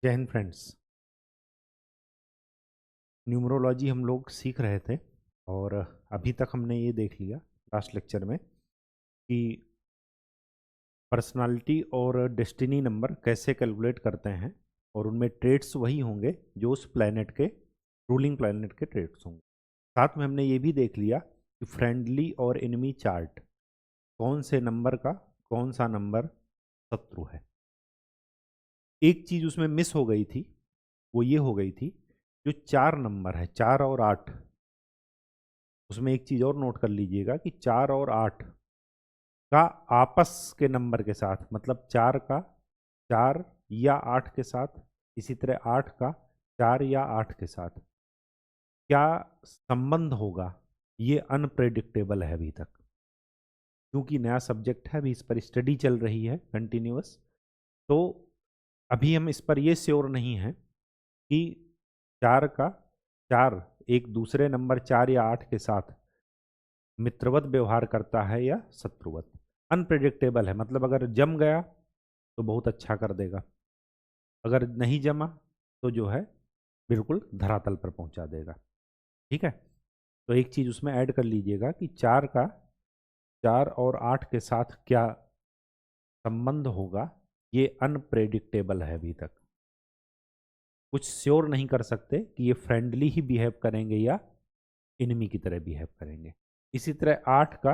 जय Hind friends. Numerology हम लोग सीख रहे थे और अभी तक हमने ये देख लिया लास्ट लेक्चर में कि पर्सनालिटी और डेस्टिनी नंबर कैसे कैलकुलेट करते हैं और उनमें ट्रेड्स वही होंगे जो उस प्लैनेट के रूलिंग प्लैनेट के ट्रेड्स होंगे। साथ में हमने ये भी देख लिया कि फ्रेंडली और एनिमी चार्ट कौन से नंबर का कौन सा नंबर शत्रु है। एक चीज़ उसमें मिस हो गई थी, वो ये हो गई थी जो 4 नंबर है 4 और 8, उसमें एक चीज़ और नोट कर लीजिएगा कि 4 और 8 का आपस के नंबर के साथ, मतलब 4 का 4 या 8 के साथ, इसी तरह 8 का 4 या 8 के साथ क्या संबंध होगा, ये अनप्रेडिक्टेबल है अभी तक। क्योंकि नया सब्जेक्ट है, अभी इस पर स्टडी चल रही है कंटिन्यूअस, तो अभी हम इस पर ये श्योर नहीं है कि 4 का 4 एक दूसरे नंबर 4 या 8 के साथ मित्रवत व्यवहार करता है या शत्रुवत। अनप्रिडिक्टेबल है, मतलब अगर जम गया तो बहुत अच्छा कर देगा, अगर नहीं जमा तो जो है बिल्कुल धरातल पर पहुंचा देगा। ठीक है, तो एक चीज़ उसमें ऐड कर लीजिएगा कि 4 का 4 और 8 के साथ क्या संबंध होगा, ये अनप्रेडिक्टेबल है। अभी तक कुछ श्योर नहीं कर सकते कि ये फ्रेंडली ही बिहेव करेंगे या इनमी की तरह बिहेव करेंगे। इसी तरह 8 का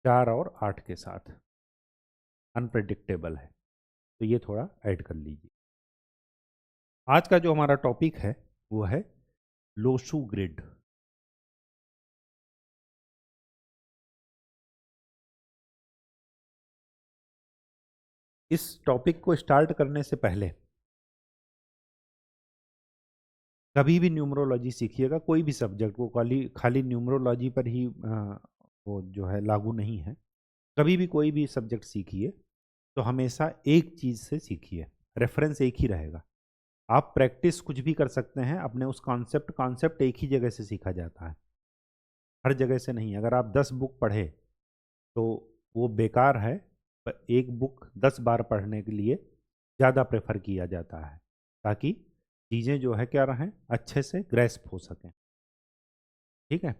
4 और 8 के साथ अनप्रेडिक्टेबल है, तो ये थोड़ा ऐड कर लीजिए। आज का जो हमारा टॉपिक है वो है लोशू ग्रिड। इस टॉपिक को स्टार्ट करने से पहले कभी भी न्यूमरोलॉजी सीखिएगा, कोई भी सब्जेक्ट, वो खाली खाली न्यूमरोलॉजी पर ही वो जो है लागू नहीं है। कभी भी कोई भी सब्जेक्ट सीखिए तो हमेशा एक चीज़ से सीखिए, रेफरेंस एक ही रहेगा। आप प्रैक्टिस कुछ भी कर सकते हैं अपने उस कॉन्सेप्ट एक ही जगह से सीखा जाता है, हर जगह से नहीं। अगर आप 10 बुक पढ़े तो वो बेकार है, पर एक बुक 10 बार पढ़ने के लिए ज़्यादा प्रेफर किया जाता है, ताकि चीज़ें जो है क्या रहें, अच्छे से ग्रेस्प हो सकें। ठीक है,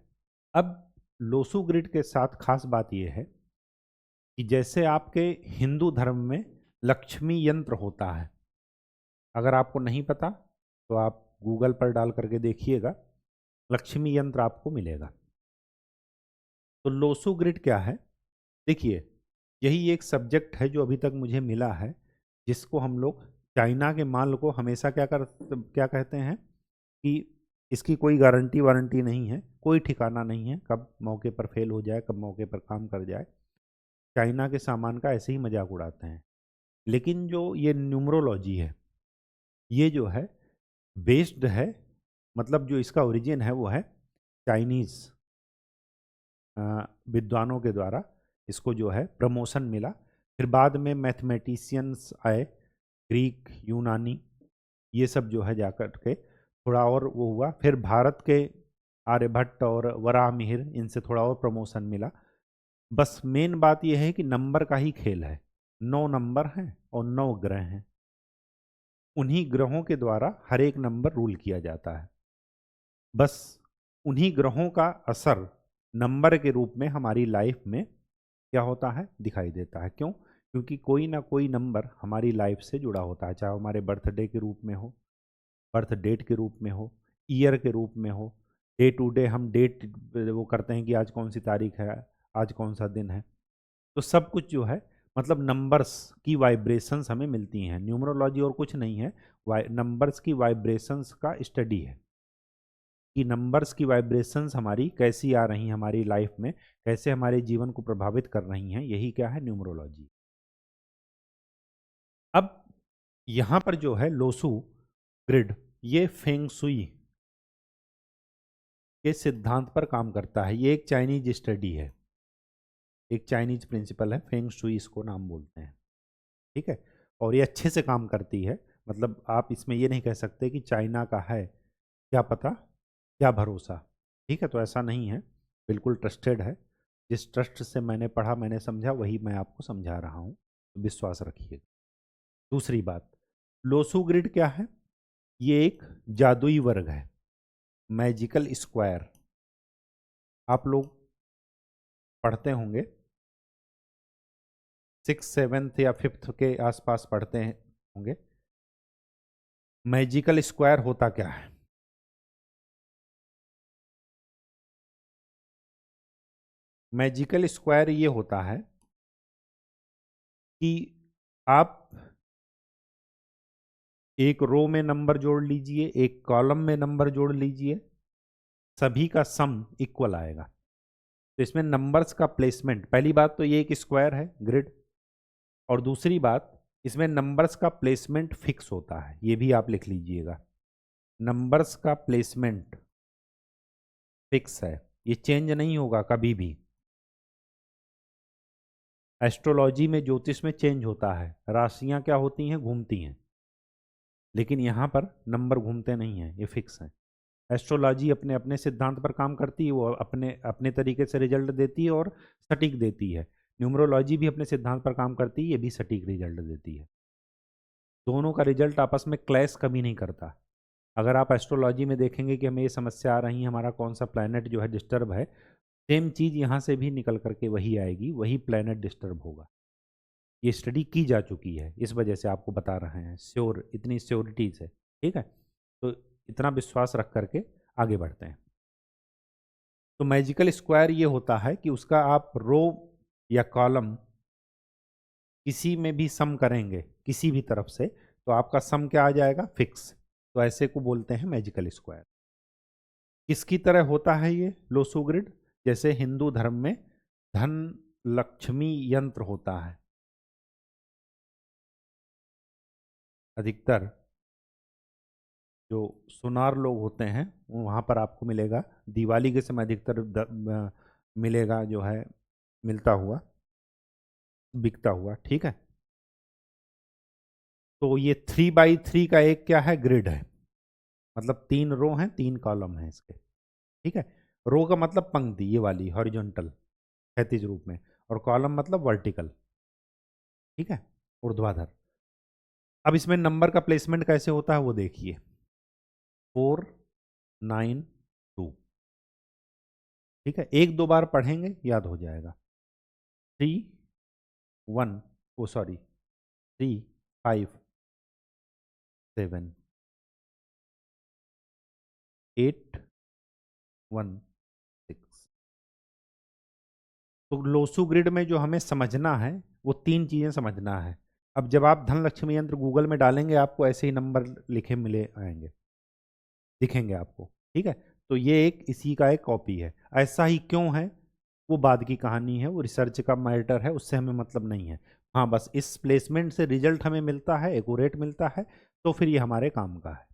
अब लोसू ग्रिड के साथ खास बात यह है कि जैसे आपके हिंदू धर्म में लक्ष्मी यंत्र होता है, अगर आपको नहीं पता तो आप गूगल पर डाल करके देखिएगा, लक्ष्मी यंत्र आपको मिलेगा। तो लोसू ग्रिड क्या है, देखिए, यही एक सब्जेक्ट है जो अभी तक मुझे मिला है, जिसको हम लोग चाइना के माल को हमेशा क्या कहते हैं कि इसकी कोई गारंटी वारंटी नहीं है, कोई ठिकाना नहीं है, कब मौके पर फेल हो जाए, कब मौके पर काम कर जाए। चाइना के सामान का ऐसे ही मजाक उड़ाते हैं। लेकिन जो ये न्यूमरोलॉजी है, ये जो है बेस्ड है, मतलब जो इसका ओरिजिन है वो है चाइनीज़ विद्वानों के द्वारा इसको जो है प्रमोशन मिला। फिर बाद में मैथमेटिशियंस आए, ग्रीक, यूनानी, ये सब जो है जाकर के थोड़ा और वो हुआ। फिर भारत के आर्यभट्ट और वराहमिहिर, इनसे थोड़ा और प्रमोशन मिला। बस मेन बात यह है कि नंबर का ही खेल है। 9 नंबर हैं और 9 ग्रह हैं, उन्हीं ग्रहों के द्वारा हर एक नंबर रूल किया जाता है। बस उन्हीं ग्रहों का असर नंबर के रूप में हमारी लाइफ में क्या होता है, दिखाई देता है। क्यों? क्योंकि कोई ना कोई नंबर हमारी लाइफ से जुड़ा होता है, चाहे हमारे बर्थडे के रूप में हो, बर्थ डेट के रूप में हो, ईयर के रूप में हो, डे टू डे हम डेट वो करते हैं कि आज कौन सी तारीख है, आज कौन सा दिन है। तो सब कुछ जो है, मतलब नंबर्स की वाइब्रेशंस हमें मिलती हैं। न्यूमरोलॉजी और कुछ नहीं है, नंबर्स की वाइब्रेशंस का स्टडी है कि नंबर्स की वाइब्रेशंस हमारी कैसी आ रही हैं हमारी लाइफ में, कैसे हमारे जीवन को प्रभावित कर रही हैं, यही क्या है, न्यूमरोलॉजी। अब यहाँ पर जो है लोसू ग्रिड, ये फेंग सुई के सिद्धांत पर काम करता है। ये एक चाइनीज स्टडी है, एक चाइनीज प्रिंसिपल है, फेंग शुई इसको नाम बोलते हैं। ठीक है, और ये अच्छे से काम करती है, मतलब आप इसमें ये नहीं कह सकते कि चाइना का है, क्या पता, क्या भरोसा। ठीक है, तो ऐसा नहीं है, बिल्कुल ट्रस्टेड है। जिस ट्रस्ट से मैंने पढ़ा, मैंने समझा, वही मैं आपको समझा रहा हूँ, तो विश्वास रखिए। दूसरी बात, लोसू ग्रिड क्या है? ये एक जादुई वर्ग है, मैजिकल स्क्वायर। आप लोग पढ़ते होंगे, 6th 7th या 5th के आसपास पढ़ते होंगे। मैजिकल स्क्वायर होता क्या है? मैजिकल स्क्वायर ये होता है कि आप एक रो में नंबर जोड़ लीजिए, एक कॉलम में नंबर जोड़ लीजिए, सभी का सम इक्वल आएगा। तो इसमें नंबर्स का प्लेसमेंट, पहली बात तो ये एक स्क्वायर है ग्रिड, और दूसरी बात इसमें नंबर्स का प्लेसमेंट फिक्स होता है, ये भी आप लिख लीजिएगा। नंबर्स का प्लेसमेंट फिक्स है, ये चेंज नहीं होगा कभी भी। एस्ट्रोलॉजी में, ज्योतिष में चेंज होता है, राशियां क्या होती हैं, घूमती हैं, लेकिन यहाँ पर नंबर घूमते नहीं हैं, ये फिक्स है। एस्ट्रोलॉजी अपने अपने सिद्धांत पर काम करती है, वो अपने अपने तरीके से रिजल्ट देती है और सटीक देती है। न्यूमरोलॉजी भी अपने सिद्धांत पर काम करती है, ये भी सटीक रिजल्ट देती है। दोनों का रिजल्ट आपस में क्लैश कभी नहीं करता। अगर आप एस्ट्रोलॉजी में देखेंगे कि हमें ये समस्या आ रही है, हमारा कौन सा प्लैनेट जो है डिस्टर्ब है, सेम चीज़ यहाँ से भी निकल करके वही आएगी, वही प्लैनेट डिस्टर्ब होगा। ये स्टडी की जा चुकी है, इस वजह से आपको बता रहे हैं, श्योर, इतनी श्योरिटी से। ठीक है, तो इतना विश्वास रख करके आगे बढ़ते हैं। तो मैजिकल स्क्वायर ये होता है कि उसका आप रो या कॉलम किसी में भी सम करेंगे, किसी भी तरफ से, तो आपका सम क्या आ जाएगा, फिक्स। तो ऐसे को बोलते हैं मैजिकल स्क्वायर। किसकी तरह होता है ये लोसू ग्रिड? जैसे हिंदू धर्म में धन लक्ष्मी यंत्र होता है, अधिकतर जो सुनार लोग होते हैं वहाँ पर आपको मिलेगा, दिवाली के समय अधिकतर मिलेगा, जो है मिलता हुआ, बिकता हुआ। ठीक है, तो ये 3x3 का एक क्या है, ग्रिड है, मतलब 3 रो हैं, 3 कॉलम हैं इसके। ठीक है, रो का मतलब पंक्ति, ये वाली हॉरिजॉन्टल, क्षैतिज रूप में, और कॉलम मतलब वर्टिकल। ठीक है, ऊर्ध्वाधर। अब इसमें नंबर का प्लेसमेंट कैसे होता है वो देखिए, 4 9 2। ठीक है, एक दो बार पढ़ेंगे याद हो जाएगा। 3 1, ओ सॉरी, 3 5 7 8 1 6। तो लोसू ग्रिड में जो हमें समझना है वो 3 चीज़ें समझना है। अब जब आप धन लक्ष्मी यंत्र गूगल में डालेंगे, आपको ऐसे ही नंबर लिखे मिले आएंगे, दिखेंगे आपको। ठीक है, तो ये एक इसी का एक कॉपी है। ऐसा ही क्यों है वो बाद की कहानी है, वो रिसर्च का मैटर है, उससे हमें मतलब नहीं है। हाँ, बस इस प्लेसमेंट से रिजल्ट हमें मिलता है, एक्यूरेट मिलता है, तो फिर ये हमारे काम का है,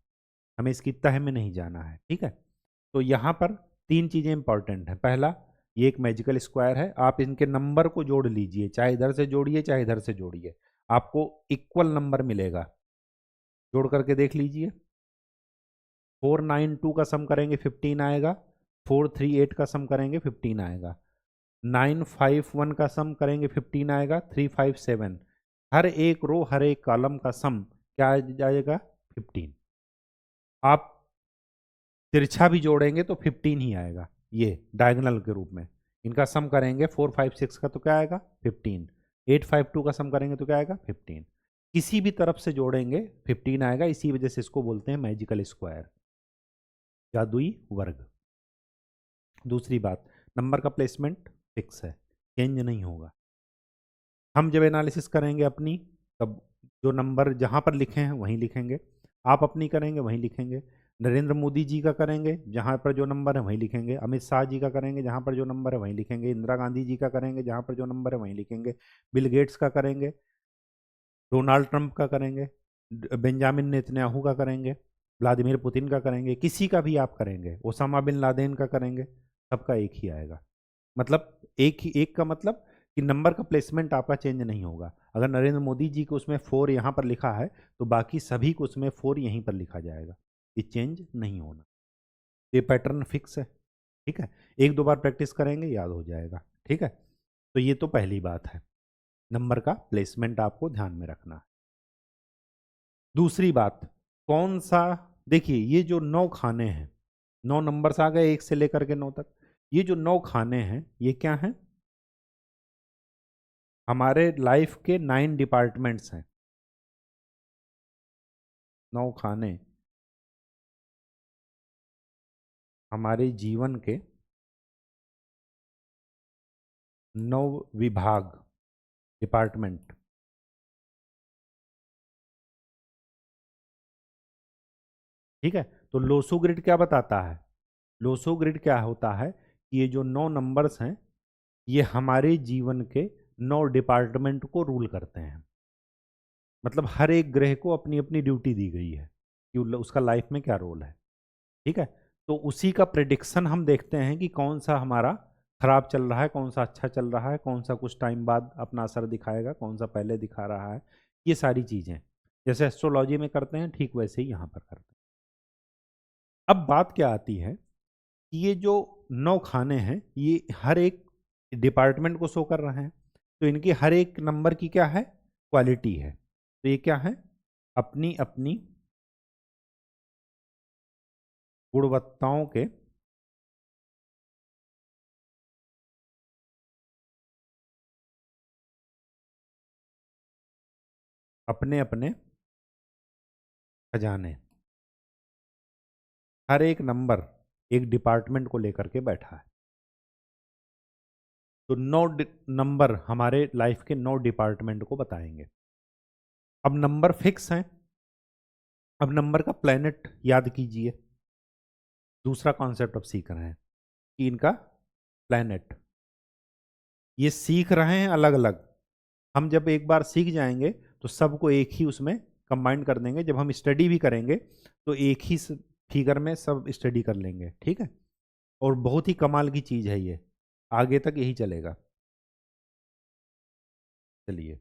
हमें इसकी तह में नहीं जाना है। ठीक है, तो यहाँ पर 3 चीज़ें इंपॉर्टेंट हैं। पहला, ये एक मैजिकल स्क्वायर है, आप इनके नंबर को जोड़ लीजिए, चाहे इधर से जोड़िए चाहे इधर से जोड़िए, आपको इक्वल नंबर मिलेगा। जोड़ करके देख लीजिए, 4 9 2 का सम करेंगे 15 आएगा, 4 3 8 का सम करेंगे 15 आएगा, 9 5 1 का सम करेंगे 15 आएगा, 3 5 7। हर एक रो हर एक कॉलम का सम क्या आ जाएगा, 15। आप तिरछा भी जोड़ेंगे तो 15 ही आएगा, ये डायगोनल के रूप में। इनका सम करेंगे 4 5 6 का तो क्या आएगा, 15। 8 5 2 का सम करेंगे तो क्या आएगा, 15। किसी भी तरफ से जोड़ेंगे 15 आएगा, इसी वजह से इसको बोलते हैं मैजिकल स्क्वायर, जादुई वर्ग। दूसरी बात, नंबर का प्लेसमेंट फिक्स है, चेंज नहीं होगा। हम जब एनालिसिस करेंगे अपनी, तब जो नंबर जहाँ पर लिखे हैं वहीं लिखेंगे, आप अपनी करेंगे वहीं लिखेंगे, नरेंद्र मोदी जी का करेंगे जहाँ पर जो नंबर है वहीं लिखेंगे, अमित शाह जी का करेंगे जहाँ पर जो नंबर है वहीं लिखेंगे, इंदिरा गांधी जी का करेंगे जहाँ पर जो नंबर है वहीं लिखेंगे, बिल गेट्स का करेंगे, डोनाल्ड ट्रंप का करेंगे, बेंजामिन नेतन्याहू का करेंगे, व्लादिमीर पुतिन का करेंगे, किसी का भी आप करेंगे, ओसामा बिन लादेन का करेंगे, सबका एक ही आएगा। मतलब एक ही, एक का मतलब कि नंबर का प्लेसमेंट आपका चेंज नहीं होगा। अगर नरेंद्र मोदी जी को उसमें 4 यहाँ पर लिखा है, तो बाकी सभी को उसमें 4 यहीं पर लिखा जाएगा, ये चेंज नहीं होना, ये पैटर्न फिक्स है। ठीक है, एक दो बार प्रैक्टिस करेंगे याद हो जाएगा। ठीक है, तो ये तो पहली बात है, नंबर का प्लेसमेंट आपको ध्यान में रखना है। दूसरी बात, कौन सा, देखिए ये जो 9 खाने हैं, 9 नंबर्स आ गए 1 से लेकर के 9 तक, ये जो 9 खाने हैं ये क्या हैं? हमारे लाइफ के 9 डिपार्टमेंट्स हैं। 9 खाने हमारे जीवन के 9 विभाग, डिपार्टमेंट। ठीक है, तो लोसो ग्रिड क्या बताता है? लोसो ग्रिड क्या होता है कि ये जो 9 नंबर्स हैं ये हमारे जीवन के 9 डिपार्टमेंट को रूल करते हैं। मतलब हर एक ग्रह को अपनी अपनी ड्यूटी दी गई है कि उसका लाइफ में क्या रोल है। ठीक है, तो उसी का प्रिडिक्शन हम देखते हैं कि कौन सा हमारा खराब चल रहा है, कौन सा अच्छा चल रहा है, कौन सा कुछ टाइम बाद अपना असर दिखाएगा, कौन सा पहले दिखा रहा है। ये सारी चीज़ें जैसे एस्ट्रोलॉजी में करते हैं ठीक वैसे ही यहाँ पर करते हैं। अब बात क्या आती है कि ये जो 9 खाने हैं ये हर एक डिपार्टमेंट को शो कर रहे हैं, तो इनकी हर एक नंबर की क्या है? क्वालिटी है। तो ये क्या है? अपनी अपनी गुणवत्ताओं के अपने अपने खजाने। हर एक नंबर एक डिपार्टमेंट को लेकर के बैठा है। तो 9 नंबर हमारे लाइफ के 9 डिपार्टमेंट को बताएंगे। अब नंबर फिक्स हैं, अब नंबर का प्लेनेट याद कीजिए। दूसरा कॉन्सेप्ट अब सीख रहे हैं कि इनका प्लेनेट, ये सीख रहे हैं अलग अलग। हम जब एक बार सीख जाएंगे तो सबको एक ही उसमें कंबाइन कर देंगे। जब हम स्टडी भी करेंगे तो एक ही फिगर में सब स्टडी कर लेंगे। ठीक है, और बहुत ही कमाल की चीज़ है ये, आगे तक यही चलेगा। चलिए,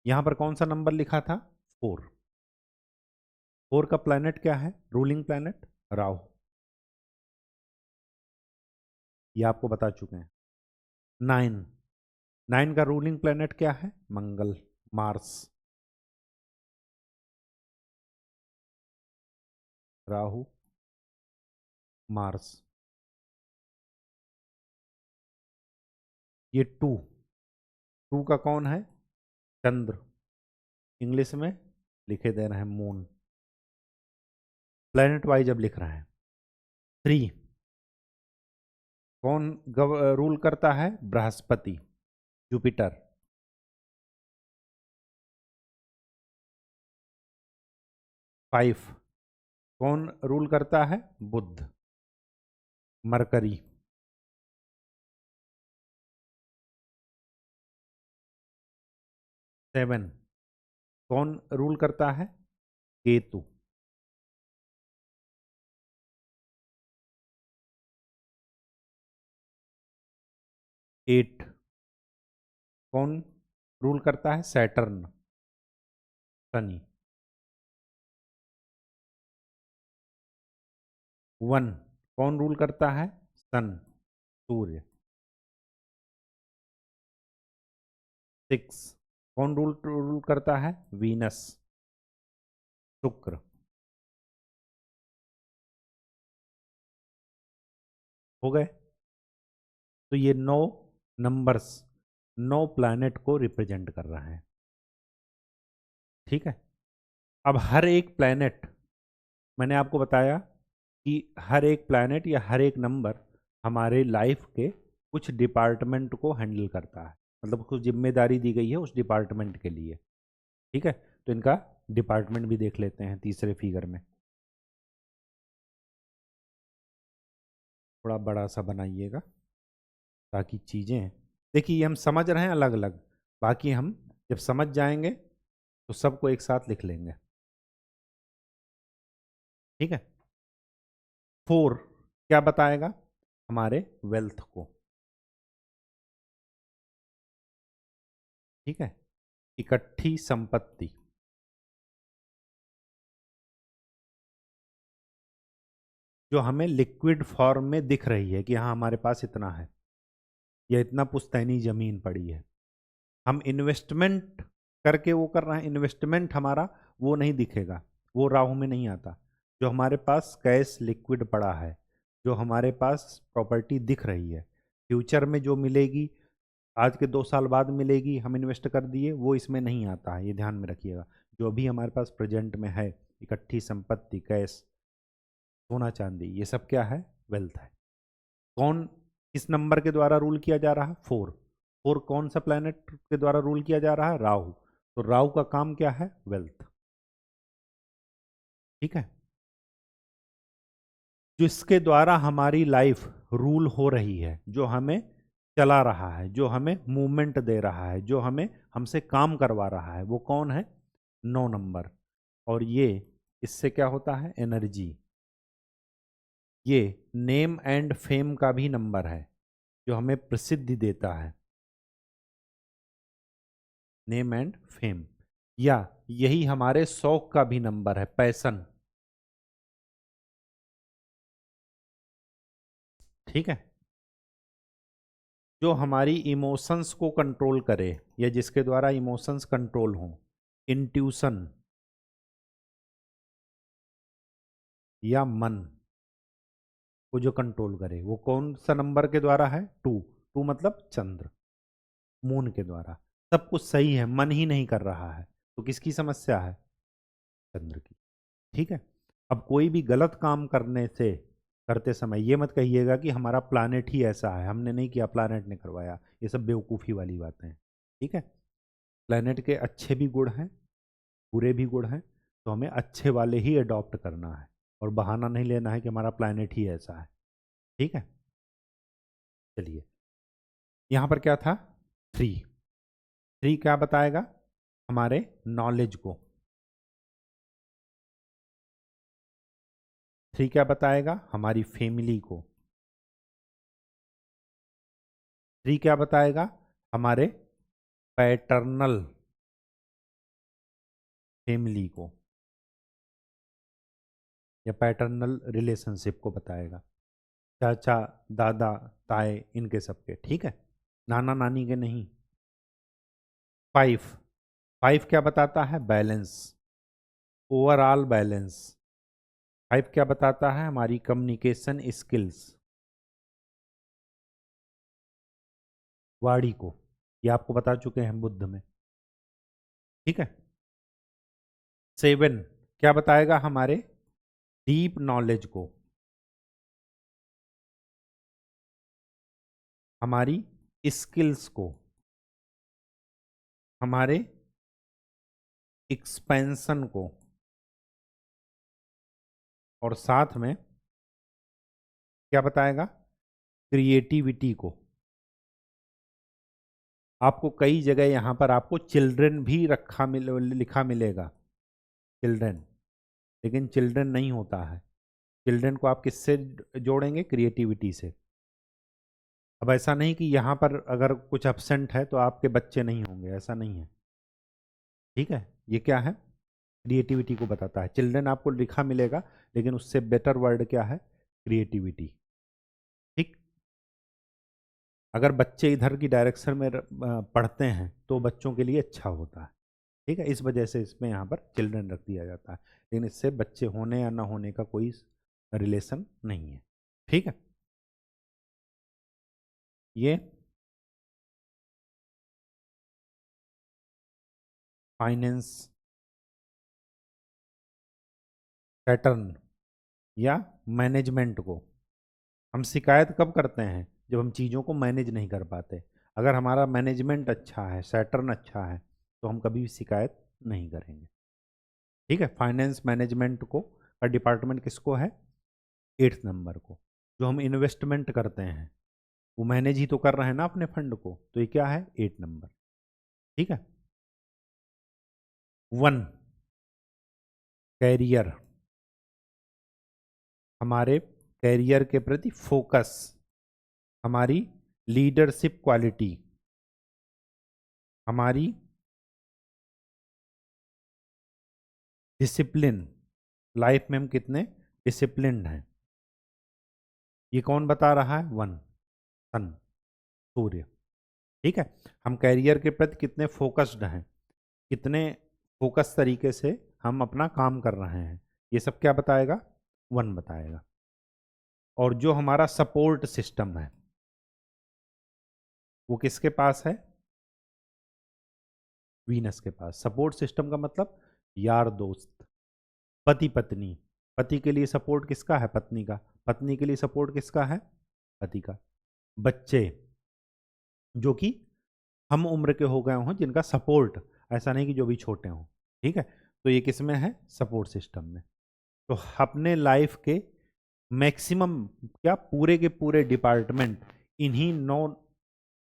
यहाँ पर कौन सा नंबर लिखा था? 4। 4 का प्लैनेट क्या है? रूलिंग प्लैनेट राहु, ये आपको बता चुके हैं। 9, 9 का रूलिंग प्लैनेट क्या है? मंगल, मार्स। राहु, मार्स। ये 2 का कौन है? चंद्र, इंग्लिश में लिखे दे रहे हैं मून, प्लैनेट वाइज अब लिख रहे हैं। 3 कौन रूल करता है? बृहस्पति, जुपिटर। 5 कौन रूल करता है? बुध, मरकरी। 7 कौन रूल करता है? केतु। 8 कौन रूल करता है? सैटर्न, शनि। 1 कौन रूल करता है? सन, सूर्य। 6 कौन रूल करता है? वीनस, शुक्र। हो गए। तो ये 9 नंबर्स 9 प्लैनेट को रिप्रेजेंट कर रहे हैं। ठीक है, अब हर एक प्लैनेट, मैंने आपको बताया कि हर एक प्लैनेट या हर एक नंबर हमारे लाइफ के कुछ डिपार्टमेंट को हैंडल करता है, मतलब कुछ जिम्मेदारी दी गई है उस डिपार्टमेंट के लिए। ठीक है, तो इनका डिपार्टमेंट भी देख लेते हैं तीसरे फिगर में। थोड़ा बड़ा सा बनाइएगा ताकि चीज़ें, देखिए ये हम समझ रहे हैं अलग अलग, बाकी हम जब समझ जाएंगे तो सबको एक साथ लिख लेंगे। ठीक है, 4 क्या बताएगा? हमारे वेल्थ को। ठीक है, इकट्ठी संपत्ति। जो हमें लिक्विड फॉर्म में दिख रही है कि हाँ हमारे पास इतना है या इतना पुश्तैनी जमीन पड़ी है। हम इन्वेस्टमेंट करके वो कर रहे हैं, इन्वेस्टमेंट हमारा वो नहीं दिखेगा, वो राहु में नहीं आता। जो हमारे पास कैश लिक्विड पड़ा है, जो हमारे पास प्रॉपर्टी दिख रही है, फ्यूचर में जो मिलेगी, आज के 2 साल बाद मिलेगी, हम इन्वेस्ट कर दिए, वो इसमें नहीं आता है, ये ध्यान में रखिएगा। जो अभी हमारे पास प्रेजेंट में है, इकट्ठी संपत्ति, कैश, सोना चांदी, ये सब क्या है? वेल्थ है। कौन किस नंबर के द्वारा रूल किया जा रहा है? 4। 4 कौन सा प्लैनेट के द्वारा रूल किया जा रहा है? राहु। तो राहु का काम क्या है? वेल्थ। ठीक है, जिसके द्वारा हमारी लाइफ रूल हो रही है, जो हमें चला रहा है, जो हमें मूवमेंट दे रहा है, जो हमें हमसे काम करवा रहा है, वो कौन है? 9 नंबर। और ये इससे क्या होता है? एनर्जी। ये नेम एंड फेम का भी नंबर है, जो हमें प्रसिद्धि देता है, नेम एंड फेम। या यही हमारे शौक का भी नंबर है, पैशन। ठीक है, जो हमारी इमोशंस को कंट्रोल करे, या जिसके द्वारा इमोशंस कंट्रोल हो, इंट्यूशन या मन को जो कंट्रोल करे, वो कौन सा नंबर के द्वारा है? 2। 2 मतलब चंद्र, मून के द्वारा। सब कुछ सही है, मन ही नहीं कर रहा है, तो किसकी समस्या है? चंद्र की। ठीक है, अब कोई भी गलत काम करते समय ये मत कहिएगा कि हमारा प्लानेट ही ऐसा है, हमने नहीं किया, प्लानेट ने करवाया। ये सब बेवकूफ़ी वाली बातें हैं। ठीक है, प्लानेट के अच्छे भी गुण हैं, बुरे भी गुण हैं, तो हमें अच्छे वाले ही अडॉप्ट करना है, और बहाना नहीं लेना है कि हमारा प्लानेट ही ऐसा है। ठीक है, चलिए, यहाँ पर क्या था? 3। 3 क्या बताएगा? हमारे नॉलेज को। 3 क्या बताएगा? हमारी फैमिली को। 3 क्या बताएगा? हमारे पैटर्नल फैमिली को, या पैटर्नल रिलेशनशिप को बताएगा। चाचा, दादा, ताए, इनके सबके। ठीक है, नाना नानी के नहीं। 5। 5 क्या बताता है? Balance, overall balance. 5 क्या बताता है? हमारी कम्युनिकेशन स्किल्स, वाणी को। ये आपको बता चुके हैं बुद्ध में। ठीक है, 7 क्या बताएगा? हमारे डीप नॉलेज को, हमारी स्किल्स को, हमारे एक्सपेंशन को, और साथ में क्या बताएगा? क्रिएटिविटी को। आपको कई जगह यहाँ पर आपको चिल्ड्रन भी लिखा मिलेगा, चिल्ड्रन, लेकिन चिल्ड्रन नहीं होता है। चिल्ड्रन को आप किससे जोड़ेंगे? क्रिएटिविटी से। अब ऐसा नहीं कि यहाँ पर अगर कुछ एब्सेंट है तो आपके बच्चे नहीं होंगे, ऐसा नहीं है। ठीक है, ये क्या है? क्रिएटिविटी को बताता है। चिल्ड्रन आपको लिखा मिलेगा, लेकिन उससे बेटर वर्ड क्या है? क्रिएटिविटी। ठीक, अगर बच्चे इधर की डायरेक्शन में पढ़ते हैं तो बच्चों के लिए अच्छा होता है। ठीक है, इस वजह से इसमें यहाँ पर चिल्ड्रन रख दिया जाता है, लेकिन इससे बच्चे होने या ना होने का कोई रिलेशन नहीं है। ठीक है, ये फाइनेंस पैटर्न या मैनेजमेंट को, हम शिकायत कब करते हैं? जब हम चीज़ों को मैनेज नहीं कर पाते। अगर हमारा मैनेजमेंट अच्छा है, सैटर्न अच्छा है, तो हम कभी भी शिकायत नहीं करेंगे। ठीक है, फाइनेंस मैनेजमेंट को का डिपार्टमेंट किसको है? 8th नंबर को। जो हम इन्वेस्टमेंट करते हैं वो मैनेज ही तो कर रहे हैं ना अपने फंड को, तो ये क्या है? 8 नंबर। ठीक है, 1 कैरियर, हमारे कैरियर के प्रति फोकस, हमारी लीडरशिप क्वालिटी, हमारी डिसिप्लिन, लाइफ में हम कितने डिसिप्लिन्ड हैं, ये कौन बता रहा है? 1 सन, सूर्य। ठीक है, हम कैरियर के प्रति कितने फोकस्ड हैं, कितने फोकस तरीके से हम अपना काम कर रहे हैं, ये सब क्या बताएगा? 1 बताएगा। और जो हमारा सपोर्ट सिस्टम है वो किसके पास है? वीनस के पास। सपोर्ट सिस्टम का मतलब यार दोस्त, पति पत्नी। पति के लिए सपोर्ट किसका है? पत्नी का। पत्नी के लिए सपोर्ट किसका है? पति का। बच्चे जो कि हम उम्र के हो गए हों, जिनका सपोर्ट, ऐसा नहीं कि जो भी छोटे हों, ठीक है। तो ये किस में है? सपोर्ट सिस्टम में। तो अपने लाइफ के मैक्सिमम क्या पूरे के पूरे डिपार्टमेंट इन्हीं 9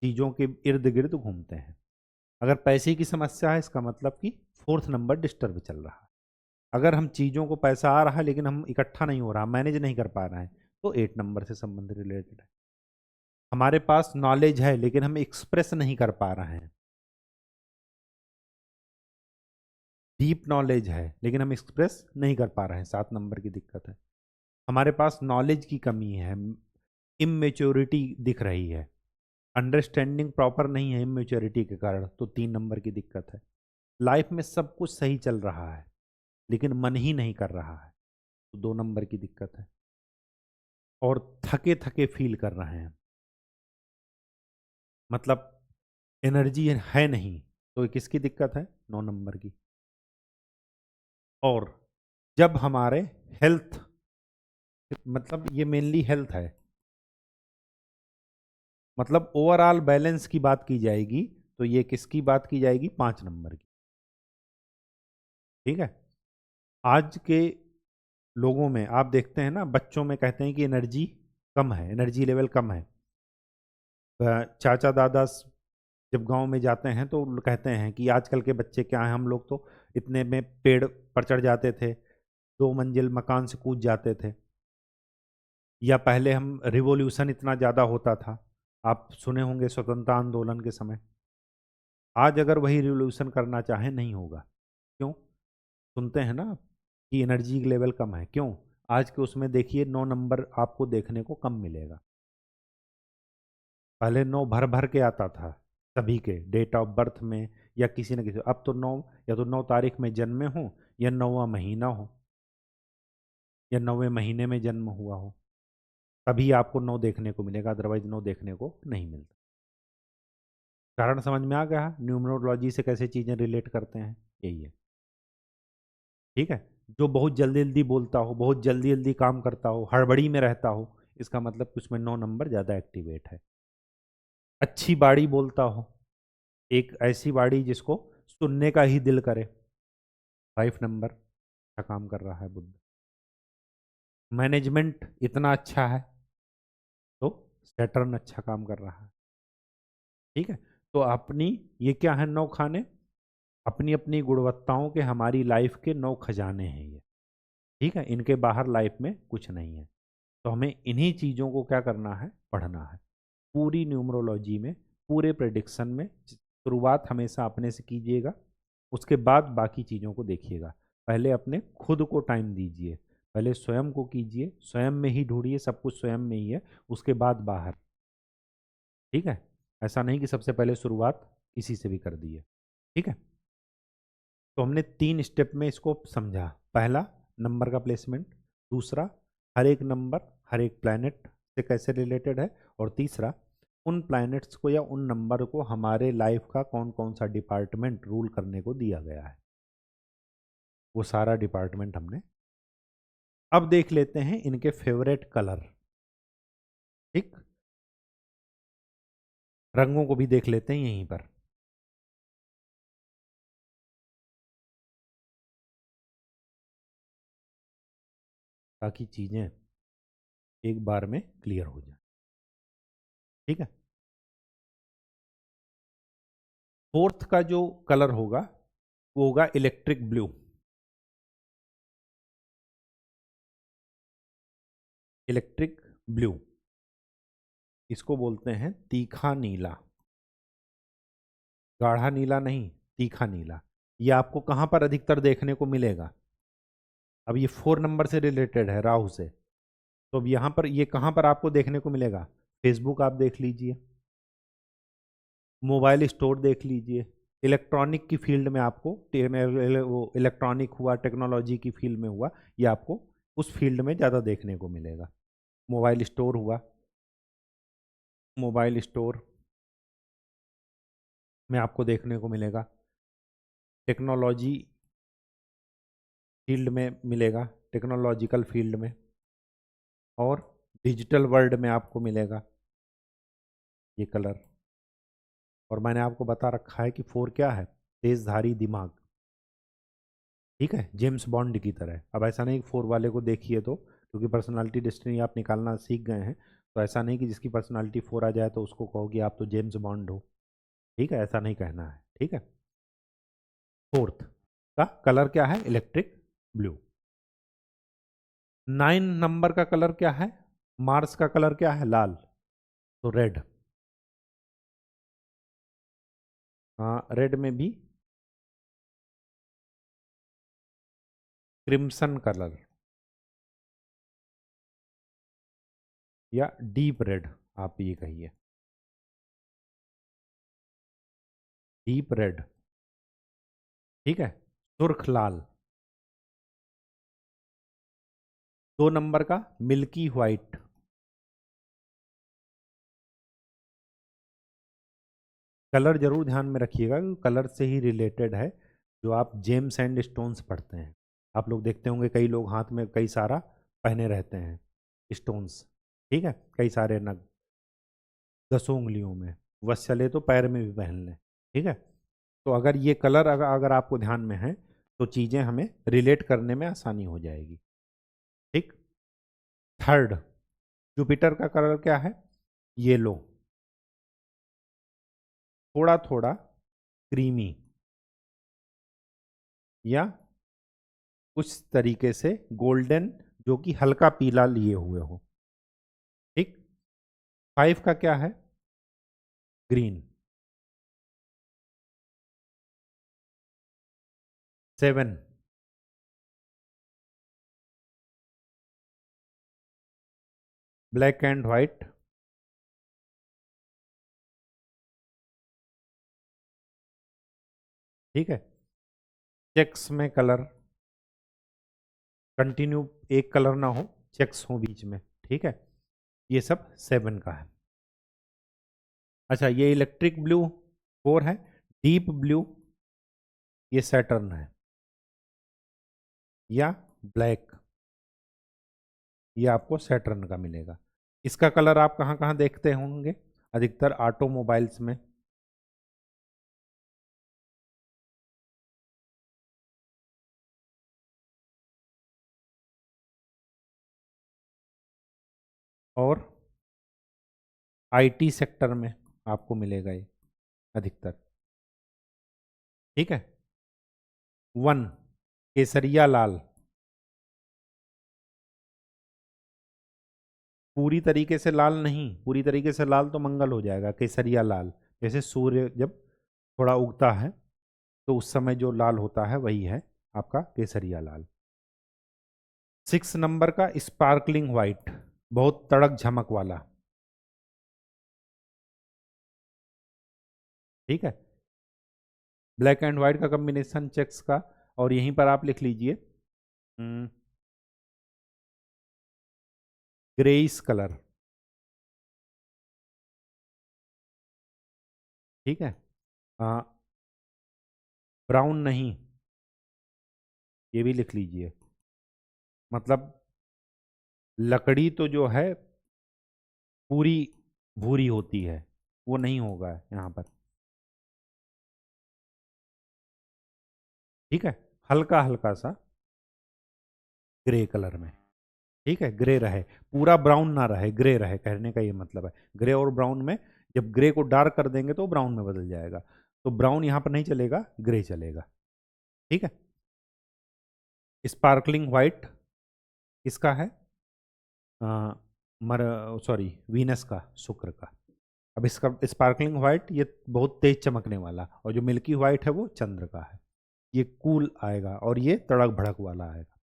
चीज़ों के इर्द गिर्द घूमते हैं। अगर पैसे की समस्या है, इसका मतलब कि 4th नंबर डिस्टर्ब चल रहा है। अगर हम चीज़ों को पैसा आ रहा है लेकिन हम इकट्ठा नहीं हो रहा, मैनेज नहीं कर पा रहे हैं, तो 8 नंबर से संबंध रिलेटेड है। हमारे पास नॉलेज है लेकिन हम एक्सप्रेस नहीं कर पा रहे हैं, डीप नॉलेज है लेकिन हम एक्सप्रेस नहीं कर पा रहे हैं, 7 नंबर की दिक्कत है। हमारे पास नॉलेज की कमी है, इमेच्योरिटी दिख रही है, अंडरस्टैंडिंग प्रॉपर नहीं है इमेच्योरिटी के कारण, तो 3 नंबर की दिक्कत है। लाइफ में सब कुछ सही चल रहा है लेकिन मन ही नहीं कर रहा है, तो 2 नंबर की दिक्कत है। और थके थके फील कर रहे हैं, मतलब एनर्जी है नहीं, तो ये किसकी दिक्कत है? 9 नंबर की। और जब हमारे हेल्थ, मतलब ये मेनली हेल्थ है, मतलब ओवरऑल बैलेंस की बात की जाएगी, तो ये किसकी बात की जाएगी? 5 नंबर की। ठीक है। आज के लोगों में आप देखते हैं ना, बच्चों में कहते हैं कि एनर्जी कम है, एनर्जी लेवल कम है। चाचा दादा जब गांव में जाते हैं तो कहते हैं कि आजकल के बच्चे क्या हैं, हम लोग तो इतने में पेड़ पर चढ़ जाते थे, 2 मंजिल मकान से कूद जाते थे, या पहले हम रिवॉल्यूशन इतना ज़्यादा होता था, आप सुने होंगे स्वतंत्रता आंदोलन के समय। आज अगर वही रिवॉल्यूशन करना चाहें, नहीं होगा। क्यों? सुनते हैं ना आप कि एनर्जी लेवल कम है। क्यों? आज के उसमें देखिए 9 नंबर आपको देखने को कम मिलेगा। पहले 9 भर भर के आता था सभी के डेट ऑफ बर्थ में, या किसी न किसी। अब तो 9 या तो 9 तारीख में जन्मे हो, या 9वां महीना हो, या 9वें महीने में जन्म हुआ हो, तभी आपको 9 देखने को मिलेगा, अदरवाइज 9 देखने को नहीं मिलता। कारण समझ में आ गया न्यूमरोलॉजी से कैसे चीज़ें रिलेट करते हैं? यही है। ठीक है। जो बहुत जल्दी जल्दी बोलता हो, बहुत जल्दी जल्दी काम करता हो, हड़बड़ी में रहता हो, इसका मतलब कि उसमें 9 नंबर ज़्यादा एक्टिवेट है। अच्छी बाड़ी बोलता हो, एक ऐसी बाड़ी जिसको सुनने का ही दिल करे, 5 नंबर अच्छा काम कर रहा है बुद्ध। मैनेजमेंट इतना अच्छा है, तो सैटर्न अच्छा काम कर रहा है। ठीक है। तो अपनी, ये क्या है? 9 खाने, अपनी अपनी गुणवत्ताओं के हमारी लाइफ के 9 खजाने हैं ये। ठीक है। इनके बाहर लाइफ में कुछ नहीं है। तो हमें इन्हीं चीज़ों को क्या करना है? पढ़ना है। पूरी न्यूमरोलॉजी में, पूरे प्रेडिक्शन में शुरुआत हमेशा अपने से कीजिएगा, उसके बाद बाकी चीज़ों को देखिएगा। पहले अपने खुद को टाइम दीजिए, पहले स्वयं को कीजिए, स्वयं में ही ढूंढिए, सब कुछ स्वयं में ही है, उसके बाद बाहर। ठीक है। ऐसा नहीं कि सबसे पहले शुरुआत किसी से भी कर दी है। ठीक है। तो हमने 3 स्टेप में इसको समझा। पहला, नंबर का प्लेसमेंट। दूसरा, हर एक नंबर हर एक प्लैनेट से कैसे रिलेटेड है। और तीसरा, उन प्लैनेट्स को या उन नंबर को हमारे लाइफ का कौन कौन सा डिपार्टमेंट रूल करने को दिया गया है, वो सारा डिपार्टमेंट हमने। अब देख लेते हैं इनके फेवरेट कलर। ठीक, रंगों को भी देख लेते हैं यहीं पर, ताकि चीजें एक बार में क्लियर हो जाए। ठीक है। 4th का जो कलर होगा वो होगा इलेक्ट्रिक ब्लू। इलेक्ट्रिक ब्लू, इसको बोलते हैं तीखा नीला। गाढ़ा नीला नहीं, तीखा नीला। ये आपको कहाँ पर अधिकतर देखने को मिलेगा? अब ये 4 नंबर से रिलेटेड है, राहु से। तो अब यहाँ पर ये कहाँ पर आपको देखने को मिलेगा? फेसबुक आप देख लीजिए, मोबाइल स्टोर देख लीजिए, इलेक्ट्रॉनिक की फील्ड में आपको वो इलेक्ट्रॉनिक हुआ, टेक्नोलॉजी की फील्ड में हुआ, ये आपको उस फील्ड में ज़्यादा देखने को मिलेगा। मोबाइल स्टोर हुआ, मोबाइल स्टोर में आपको देखने को मिलेगा, टेक्नोलॉजी फील्ड में मिलेगा, टेक्नोलॉजिकल फील्ड में, और डिजिटल वर्ल्ड में आपको मिलेगा ये कलर। और मैंने आपको बता रखा है कि 4 क्या है, तेजधारी दिमाग, ठीक है, जेम्स बॉन्ड की तरह। अब ऐसा नहीं कि 4 वाले को देखिए तो, क्योंकि पर्सनालिटी डेस्टिनी आप निकालना सीख गए हैं, तो ऐसा नहीं कि जिसकी पर्सनालिटी 4 आ जाए तो उसको कहोगे आप तो जेम्स बॉन्ड हो, ठीक है, ऐसा नहीं कहना है, ठीक है। 4th का कलर क्या है, इलेक्ट्रिक ब्लू। 9 नंबर का कलर क्या है, मार्स का कलर क्या है, लाल, तो रेड। हाँ, रेड में भी क्रिम्सन कलर या डीप रेड, आप ये कहिए, डीप रेड, ठीक है। सुर्ख लाल। 2 नंबर का मिल्की व्हाइट, कलर जरूर ध्यान में रखिएगा क्योंकि कलर से ही रिलेटेड है जो आप जेम्स एंड स्टोन्स पढ़ते हैं। आप लोग देखते होंगे कई लोग हाथ में कई सारा पहने रहते हैं स्टोन्स, ठीक है, कई सारे नग 10 उंगलियों में, बस चले तो पैर में भी पहन लें, ठीक है। तो अगर ये कलर अगर आपको ध्यान में है तो चीज़ें हमें रिलेट करने में आसानी हो जाएगी, ठीक। 3rd, जुपिटर का कलर क्या है, येलो, थोड़ा थोड़ा क्रीमी या कुछ तरीके से गोल्डन, जो कि हल्का पीला लिए हुए हो, ठीक। 5 का क्या है, ग्रीन। 7, ब्लैक एंड व्हाइट, ठीक है। चेक्स में कलर, कंटिन्यू एक कलर ना हो, चेक्स हो बीच में, ठीक है। ये सब 7 का है। अच्छा, ये इलेक्ट्रिक ब्लू 4 है, डीप ब्लू ये सैटर्न है, या ब्लैक ये आपको सैटर्न का मिलेगा। इसका कलर आप कहाँ कहाँ देखते होंगे, अधिकतर ऑटोमोबाइल्स में, और आईटी सेक्टर में आपको मिलेगा ये अधिकतर, ठीक है। 1, केसरिया लाल, पूरी तरीके से लाल नहीं, पूरी तरीके से लाल तो मंगल हो जाएगा, केसरिया लाल, जैसे सूर्य जब थोड़ा उगता है तो उस समय जो लाल होता है वही है आपका केसरिया लाल। 6 नंबर का स्पार्कलिंग व्हाइट, बहुत तड़क झमक वाला, ठीक है। ब्लैक एंड व्हाइट का कॉम्बिनेशन चेक्स का, और यहीं पर आप लिख लीजिए ग्रेइस कलर, ठीक है। ब्राउन नहीं, ये भी लिख लीजिए, मतलब लकड़ी तो जो है पूरी भूरी होती है, वो नहीं होगा यहाँ पर, ठीक है। हल्का हल्का सा ग्रे कलर में, ठीक है, ग्रे रहे, पूरा ब्राउन ना रहे, ग्रे रहे, कहने का ये मतलब है। ग्रे और ब्राउन में जब ग्रे को डार्क कर देंगे तो ब्राउन में बदल जाएगा, तो ब्राउन यहाँ पर नहीं चलेगा, ग्रे चलेगा, ठीक है। स्पार्कलिंग व्हाइट किसका है, आ, मर सॉरी वीनस का, शुक्र का। अब इसका स्पार्कलिंग व्हाइट ये बहुत तेज चमकने वाला, और जो मिल्की व्हाइट है वो चंद्र का है, ये कूल आएगा और ये तड़क भड़क वाला आएगा,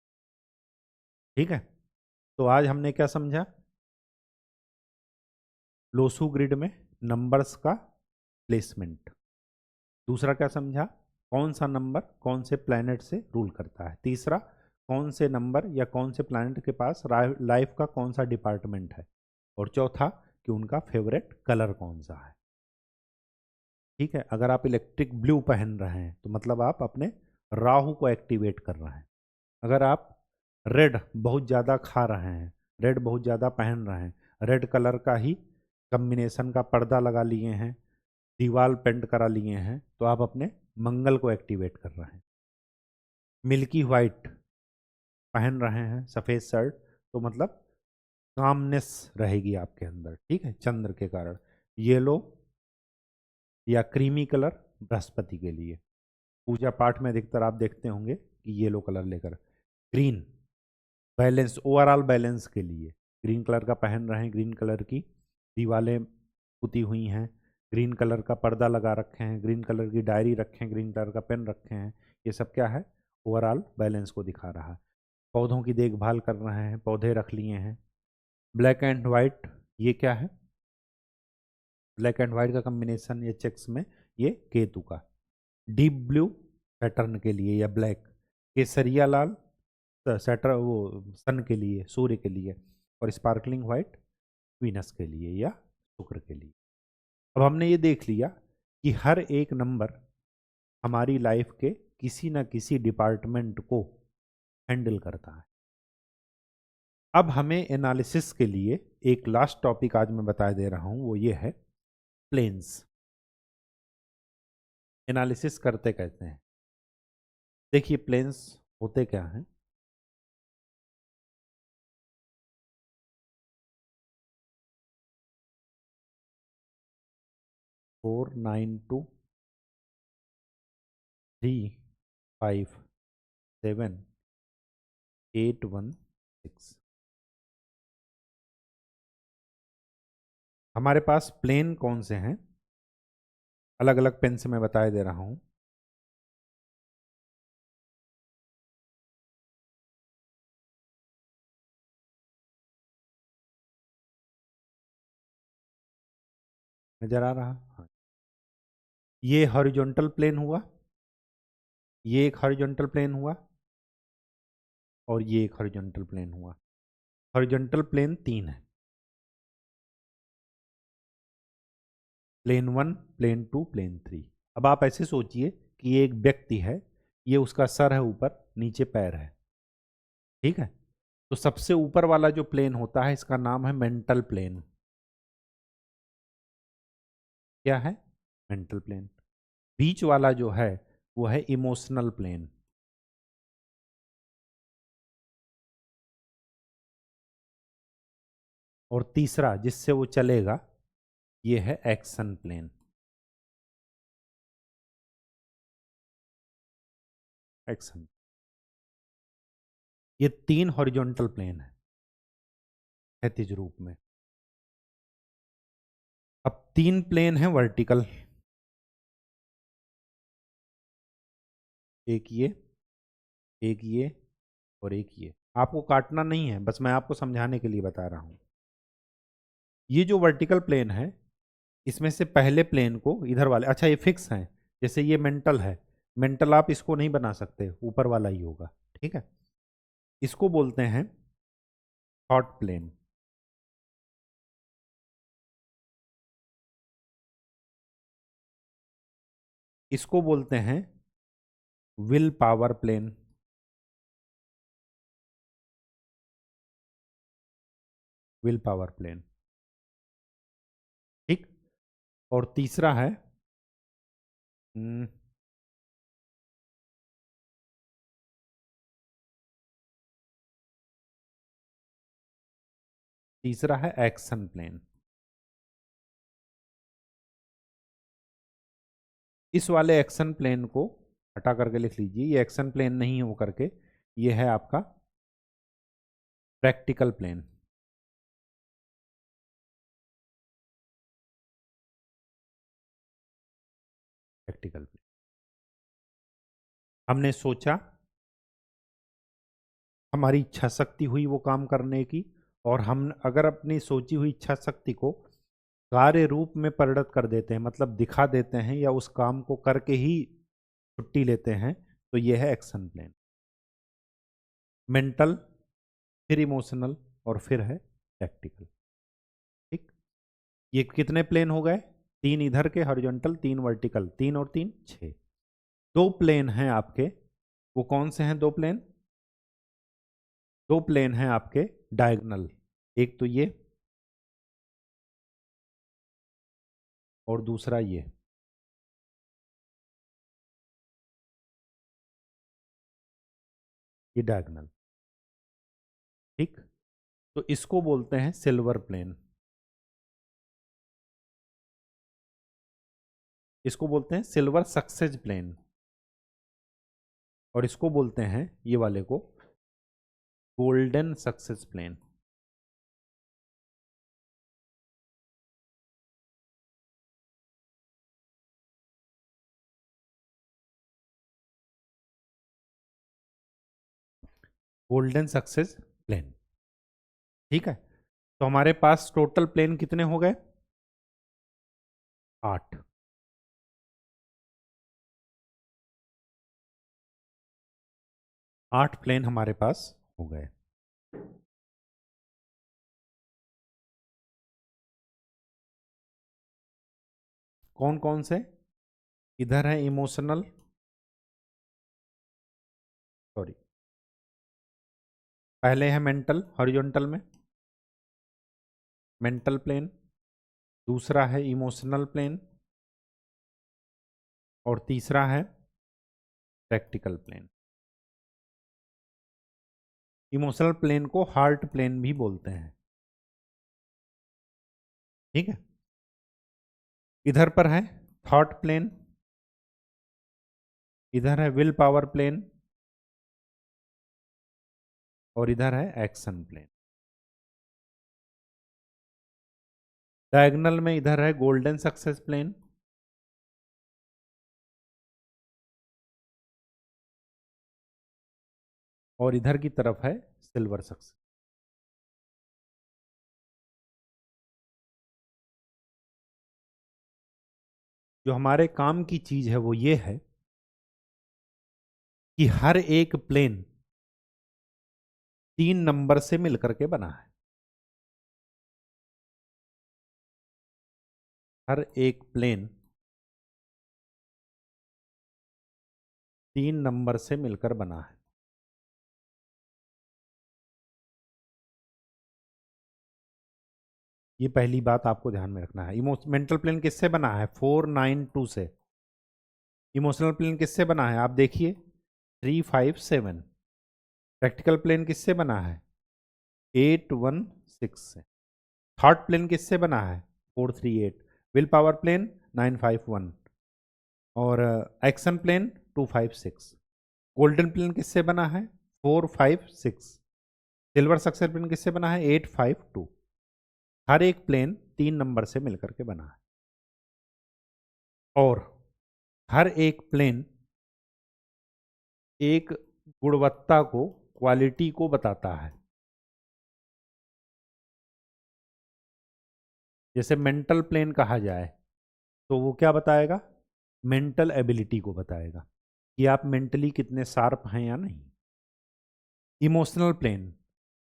ठीक है। तो आज हमने क्या समझा, लोसू ग्रिड में नंबर्स का प्लेसमेंट, दूसरा क्या समझा, कौन सा नंबर कौन से प्लैनेट से रूल करता है। तीसरा, कौन से नंबर या कौन से प्लैनेट के पास लाइफ का कौन सा डिपार्टमेंट है। और चौथा, कि उनका फेवरेट कलर कौन सा है। ठीक है, अगर आप इलेक्ट्रिक ब्लू पहन रहे हैं तो मतलब आप अपने राहु को एक्टिवेट कर रहे हैं। अगर आप रेड बहुत ज़्यादा खा रहे हैं, रेड बहुत ज़्यादा पहन रहे हैं, रेड कलर का ही कम्बिनेशन का पर्दा लगा लिए हैं, दीवार पेंट करा लिए हैं, तो आप अपने मंगल को एक्टिवेट कर रहे हैं। मिल्की वाइट पहन रहे हैं, सफ़ेद शर्ट, तो मतलब कामनेस रहेगी आपके अंदर, ठीक है, चंद्र के कारण। येलो या क्रीमी कलर बृहस्पति के लिए, पूजा पाठ में अधिकतर आप देखते होंगे कि येलो कलर लेकर। ग्रीन बैलेंस, ओवरऑल बैलेंस के लिए ग्रीन कलर का पहन रहे हैं, ग्रीन कलर की दीवारें पुती हुई हैं, ग्रीन कलर का पर्दा लगा रखे हैं, ग्रीन कलर की डायरी रखे हैं, ग्रीन कलर का पेन रखे हैं। ये सब क्या है, ओवरऑल बैलेंस को दिखा रहा है। पौधों की देखभाल कर रहे हैं, पौधे रख लिए हैं। ब्लैक एंड वाइट, ये क्या है, ब्लैक एंड वाइट का कम्बिनेशन या चेक्स में ये केतु का। डीप ब्लू सैटर्न के लिए या ब्लैक, केसरिया लाल सैटर वो सन के लिए, सूर्य के लिए, और स्पार्कलिंग वाइट वीनस के लिए या शुक्र के लिए। अब हमने ये देख लिया कि हर एक नंबर हमारी लाइफ के किसी न किसी डिपार्टमेंट को हैंडल करता है। अब हमें एनालिसिस के लिए एक लास्ट टॉपिक आज मैं बता दे रहा हूं, वो ये है प्लेन्स। एनालिसिस करते कहते हैं, देखिए प्लेन्स होते क्या हैं। फोर 9 2 3 5 7 8 1 6। हमारे पास प्लेन कौन से हैं, अलग अलग पेन से मैं बताए दे रहा हूं। नजर आ रहा, हाँ। ये हॉरिजॉन्टल प्लेन हुआ, ये एक हॉरिजॉन्टल प्लेन हुआ, और ये एक हॉरिजॉन्टल प्लेन हुआ। हॉरिजॉन्टल प्लेन 3 है, प्लेन 1, प्लेन 2, प्लेन 3। अब आप ऐसे सोचिए कि ये एक व्यक्ति है, ये उसका सर है ऊपर, नीचे पैर है, ठीक है। तो सबसे ऊपर वाला जो प्लेन होता है इसका नाम है मेंटल प्लेन। क्या है, मेंटल प्लेन। बीच वाला जो है वो है इमोशनल प्लेन। और तीसरा जिससे वो चलेगा ये है एक्शन प्लेन। एक्शन, ये 3 हॉरिजॉन्टल प्लेन है क्षैतिज रूप में। अब 3 प्लेन है वर्टिकल, एक ये, एक ये, और एक ये। आपको काटना नहीं है, बस मैं आपको समझाने के लिए बता रहा हूं। ये जो वर्टिकल प्लेन है, इसमें से पहले प्लेन को इधर वाले, अच्छा ये फिक्स है, जैसे ये मेंटल है, मेंटल आप इसको नहीं बना सकते, ऊपर वाला ही होगा, ठीक है। इसको बोलते हैं थॉट प्लेन। इसको बोलते हैं will power plane. Will power plane, ठीक। और तीसरा है हम्म, तीसरा है एक्शन प्लेन। इस वाले एक्शन प्लेन को हटा करके लिख लीजिए, ये एक्शन प्लेन नहीं हो करके ये है आपका प्रैक्टिकल प्लेन। प्रैक्टिकल प्लेन, हमने सोचा, हमारी इच्छा शक्ति हुई वो काम करने की, और हम अगर अपनी सोची हुई इच्छा शक्ति को कार्य रूप में परिणत कर देते हैं, मतलब दिखा देते हैं या उस काम को करके ही छुट्टी लेते हैं, तो ये है एक्शन प्लेन। मेंटल, फिर इमोशनल, और फिर है प्रैक्टिकल। ठीक, ये कितने प्लेन हो गए? 3 इधर के हॉरिजॉन्टल, 3 वर्टिकल, 3 और 3 6। 2 प्लेन हैं आपके, वो कौन से हैं 2 प्लेन? 2 प्लेन हैं आपके डायगोनल, एक तो ये और दूसरा ये डायगोनल। ठीक, तो इसको बोलते हैं सिल्वर प्लेन, इसको बोलते हैं सिल्वर सक्सेस प्लेन, और इसको बोलते हैं ये वाले को golden success plane. Golden success plane. ठीक है, तो हमारे पास टोटल प्लेन कितने हो गए? 8। 8 प्लेन हमारे पास हो गए। कौन कौन से? इधर है इमोशनल, सॉरी, पहले है मेंटल हॉरिजॉन्टल में, मेंटल प्लेन, दूसरा है इमोशनल प्लेन, और तीसरा है प्रैक्टिकल प्लेन। इमोशनल प्लेन को हार्ट प्लेन भी बोलते हैं। ठीक है, इधर पर है थॉट प्लेन, इधर है विल पावर प्लेन, और इधर है एक्शन प्लेन। डायगोनल में इधर है गोल्डन सक्सेस प्लेन, और इधर की तरफ है सिल्वर सक्सेस। जो हमारे काम की चीज है वो ये है कि हर एक प्लेन 3 नंबर से मिलकर के बना है। हर एक प्लेन 3 नंबर से मिलकर बना है। ये पहली बात आपको ध्यान में रखना है। मेंटल प्लेन किससे बना है? 492 से। इमोशनल प्लेन किससे बना है? आप देखिए 357। प्रैक्टिकल प्लेन किससे बना है? 816 से। थॉट प्लेन किससे बना है? 438। विल पावर प्लेन 951, और एक्शन प्लेन 256। गोल्डन प्लेन किससे बना है? 456। सिल्वर सक्सेस प्लेन किससे बना है? 852। हर एक प्लेन 3 नंबर से मिलकर के बना है, और हर एक प्लेन एक गुणवत्ता को, क्वालिटी को बताता है। जैसे मेंटल प्लेन कहा जाए तो वो क्या बताएगा? मेंटल एबिलिटी को बताएगा कि आप मेंटली कितने शार्प हैं या नहीं। इमोशनल प्लेन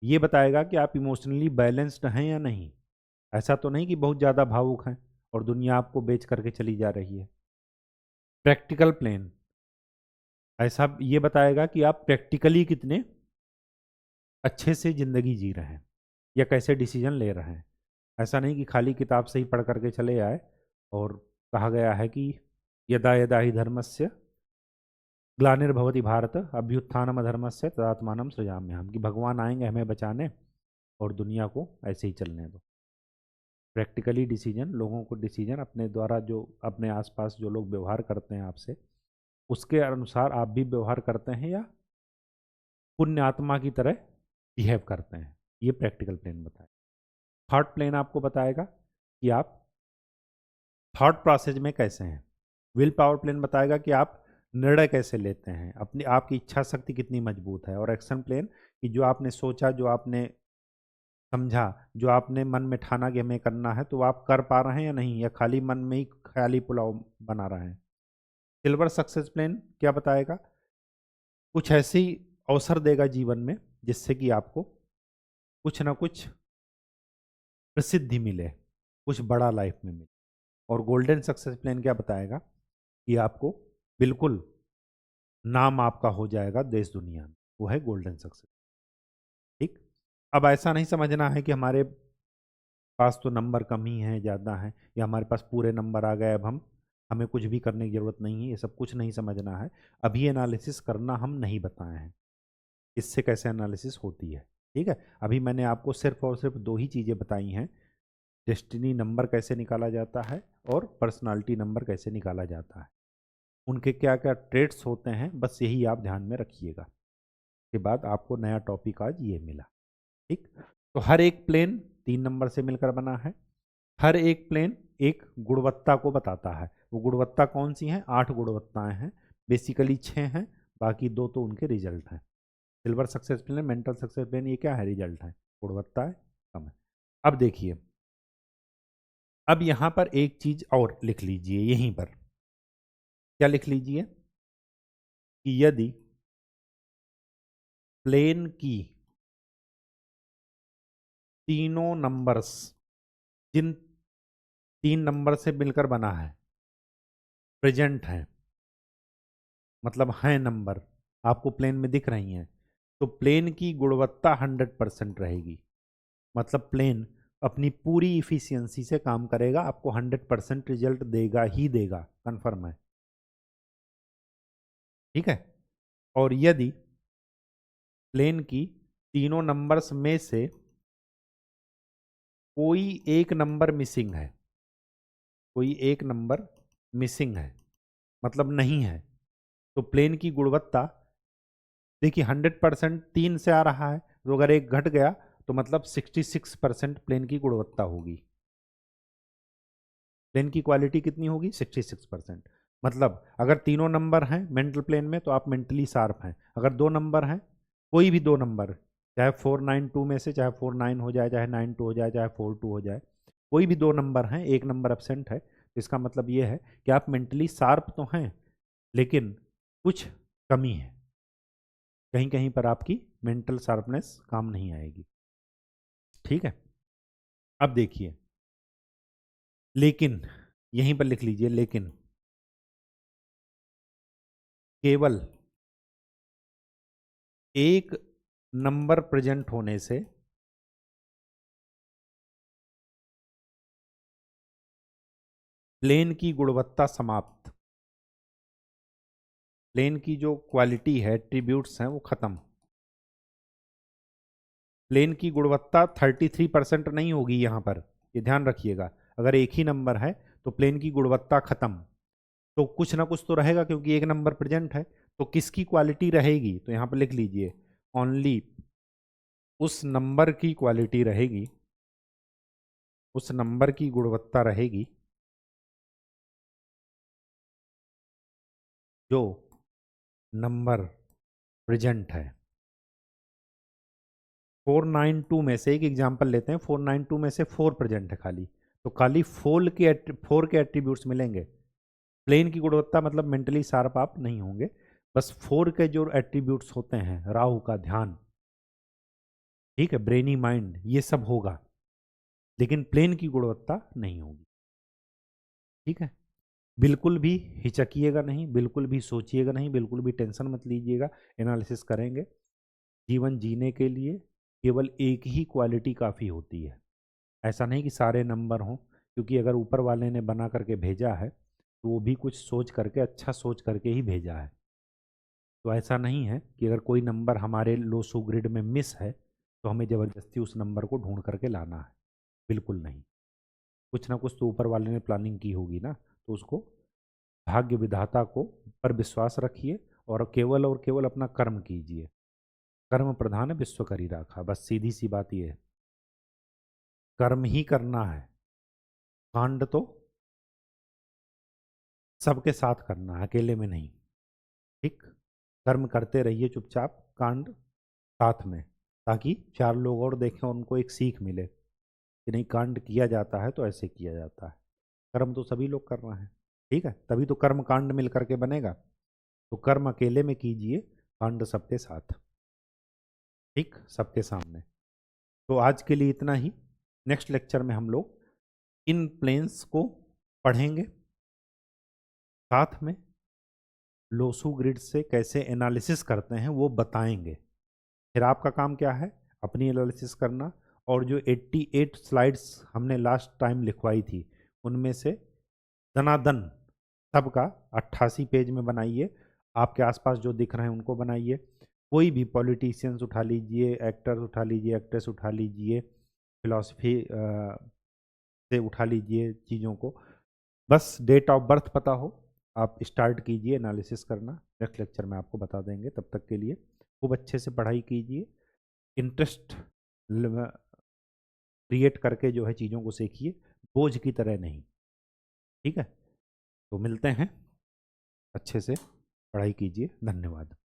ये बताएगा कि आप इमोशनली बैलेंस्ड हैं या नहीं। ऐसा तो नहीं कि बहुत ज़्यादा भावुक हैं और दुनिया आपको बेच करके चली जा रही है। प्रैक्टिकल प्लेन ऐसा ये बताएगा कि आप प्रैक्टिकली कितने अच्छे से ज़िंदगी जी रहे हैं या कैसे डिसीजन ले रहे हैं। ऐसा नहीं कि खाली किताब से ही पढ़ करके चले आए, और कहा गया है कि यदा यदा ही धर्मस्य ग्लानिर्भवति भारत अभ्युत्थानम अधर्मस्य तदात्मानं सृजाम्यहम्, कि भगवान आएंगे हमें बचाने और दुनिया को ऐसे ही चलने दो। प्रैक्टिकली डिसीजन, लोगों को डिसीजन अपने द्वारा, जो अपने आसपास जो लोग व्यवहार करते हैं आपसे, उसके अनुसार आप भी व्यवहार करते हैं या पुण्य आत्मा की तरह बिहेव करते हैं। ये प्रैक्टिकल प्लेन बताएगा। थॉट प्लेन आपको बताएगा कि आप थॉट प्रोसेस में कैसे हैं। विल पावर प्लेन बताएगा कि आप निर्णय कैसे लेते हैं, अपनी आपकी इच्छा शक्ति कितनी मजबूत है। और एक्शन प्लेन कि जो आपने सोचा, जो आपने समझा? जो आपने मन में ठाना कि हमें करना है, तो आप कर पा रहे हैं या नहीं, या खाली मन में ही ख्याली पुलाव बना रहे हैं? सिल्वर सक्सेस प्लान क्या बताएगा? कुछ ऐसी अवसर देगा जीवन में जिससे कि आपको कुछ ना कुछ प्रसिद्धि मिले, कुछ बड़ा लाइफ में मिले। और गोल्डन सक्सेस प्लान क्या बताएगा? कि आपको बिल्कुल नाम आपका हो जाएगा देश दुनिया में। वो है गोल्डन सक्सेस। ठीक। अब ऐसा नहीं समझना है कि हमारे पास तो नंबर कम ही है, ज़्यादा है, या हमारे पास पूरे नंबर आ गए, अब हमें कुछ भी करने की ज़रूरत नहीं है। ये सब कुछ नहीं समझना है। अभी एनालिसिस करना हम नहीं बताए हैं, इससे कैसे एनालिसिस होती है। ठीक है। अभी मैंने आपको सिर्फ और सिर्फ दो ही चीज़ें बताई हैं, डेस्टिनी नंबर कैसे निकाला जाता है और पर्सनालिटी नंबर कैसे निकाला जाता है। उनके क्या क्या ट्रेड्स होते हैं, बस यही आप ध्यान में रखिएगा। के बाद आपको नया टॉपिक आज ये मिला। ठीक। तो हर एक प्लेन 3 नंबर से मिलकर बना है। हर एक प्लेन एक गुणवत्ता को बताता है। वो गुणवत्ता कौन सी हैं? 8 गुणवत्ताएं हैं। बेसिकली 6 हैं, बाकी 2 तो उनके रिजल्ट हैं। Silver success plane, mental success plane, ये क्या है? रिजल्ट है, गुणवत्ता है, कम है। अब देखिए, अब यहां पर एक चीज और लिख लीजिए यहीं पर। क्या लिख लीजिए? कि यदि प्लेन की तीनों नंबर्स, जिन 3 नंबर से मिलकर बना है, प्रेजेंट है, मतलब हैं नंबर, आपको प्लेन में दिख रही हैं, तो प्लेन की गुणवत्ता 100% रहेगी। मतलब प्लेन अपनी पूरी इफिशियंसी से काम करेगा, आपको 100% रिजल्ट देगा ही देगा, कंफर्म है। ठीक है। और यदि प्लेन की तीनों नंबर्स में से कोई एक नंबर मिसिंग है, कोई एक नंबर मिसिंग है, मतलब नहीं है, तो प्लेन की गुणवत्ता, देखिए 100% 3 से आ रहा है, तो अगर एक घट गया तो मतलब 66% प्लेन की गुणवत्ता होगी। प्लेन की क्वालिटी कितनी होगी? 66%। मतलब अगर तीनों नंबर हैं मेंटल प्लेन में, तो आप मेंटली शार्प हैं। अगर 2 नंबर हैं, कोई भी 2 नंबर, चाहे 492 में से चाहे 49 हो जाए, चाहे 92 हो जाए, चाहे 42 हो जाए, कोई भी 2 नंबर हैं, एक नंबर एब्सेंट है, तो इसका मतलब ये है कि आप मेंटली शार्प तो हैं, लेकिन कुछ कमी है, कहीं कहीं पर आपकी मेंटल शार्पनेस काम नहीं आएगी। ठीक है। अब देखिए, लेकिन यहीं पर लिख लीजिए, लेकिन केवल एक नंबर प्रेजेंट होने से प्लेन की गुणवत्ता समाप्त, प्लेन की जो क्वालिटी है, एट्रीब्यूट्स हैं, वो खत्म। प्लेन की गुणवत्ता 33% नहीं होगी यहां पर, ये ध्यान रखिएगा। अगर एक ही नंबर है तो प्लेन की गुणवत्ता खत्म, तो कुछ ना कुछ तो रहेगा, क्योंकि एक नंबर प्रेजेंट है। तो किसकी क्वालिटी रहेगी? तो यहां पर लिख लीजिए, ओनली उस नंबर की क्वालिटी रहेगी, उस नंबर की गुणवत्ता रहेगी जो नंबर प्रेजेंट है। 492 में से एक एग्जांपल लेते हैं, 492 में से 4 प्रेजेंट है खाली, तो खाली 4 के एट्रीब्यूट्स मिलेंगे। प्लेन की गुणवत्ता मतलब मेंटली शार्प आप नहीं होंगे, बस 4 के जो एट्रीब्यूट्स होते हैं, राहु का ध्यान, ठीक है, ब्रेनी माइंड, ये सब होगा, लेकिन प्लेन की गुणवत्ता नहीं होगी। ठीक है। बिल्कुल भी हिचकिएगा नहीं, बिल्कुल भी सोचिएगा नहीं, बिल्कुल भी टेंशन मत लीजिएगा। एनालिसिस करेंगे। जीवन जीने के लिए केवल एक ही क्वालिटी काफ़ी होती है। ऐसा नहीं कि सारे नंबर हों, क्योंकि अगर ऊपर वाले ने बना करके भेजा है तो वो भी कुछ सोच करके, अच्छा सोच करके ही भेजा है। तो ऐसा नहीं है कि अगर कोई नंबर हमारे लोसो ग्रिड में मिस है तो हमें ज़बरदस्ती उस नंबर को ढूंढ करके लाना है। बिल्कुल नहीं। कुछ ना कुछ तो ऊपर वाले ने प्लानिंग की होगी ना, तो उसको, भाग्य विधाता को पर विश्वास रखिए और केवल अपना कर्म कीजिए। कर्म प्रधान विश्व करी राखा, बस सीधी सी बात ये है। कर्म ही करना है, कांड तो सबके साथ करना है, अकेले में नहीं। ठीक। कर्म करते रहिए चुपचाप, कांड साथ में, ताकि 4 लोग और देखें, उनको एक सीख मिले कि नहीं, कांड किया जाता है तो ऐसे किया जाता है। कर्म तो सभी लोग कर रहे हैं, ठीक है, तभी तो कर्म कांड मिल करके बनेगा। तो कर्म अकेले में कीजिए, कांड सबके साथ, ठीक, सबके सामने। तो आज के लिए इतना ही। नेक्स्ट लेक्चर में हम लोग इन प्लेन्स को पढ़ेंगे, साथ में लोसू ग्रिड से कैसे एनालिसिस करते हैं वो बताएंगे। फिर आपका काम क्या है, अपनी एनालिसिस करना, और जो 88 स्लाइड्स हमने लास्ट टाइम लिखवाई थी उनमें से दनादन सबका 88 पेज में बनाइए। आपके आसपास जो दिख रहे हैं उनको बनाइए। कोई भी पॉलिटिशियंस उठा लीजिए, एक्टर्स उठा लीजिए, एक्ट्रेस उठा लीजिए, फिलॉसफी से उठा लीजिए चीज़ों को, बस डेट ऑफ बर्थ पता हो, आप स्टार्ट कीजिए एनालिसिस करना। नेक्स्ट लेक्चर में आपको बता देंगे। तब तक के लिए खूब अच्छे से पढ़ाई कीजिए, इंटरेस्ट क्रिएट करके जो है चीज़ों को सीखिए, बोझ की तरह नहीं, ठीक है। तो मिलते हैं, अच्छे से पढ़ाई कीजिए। धन्यवाद।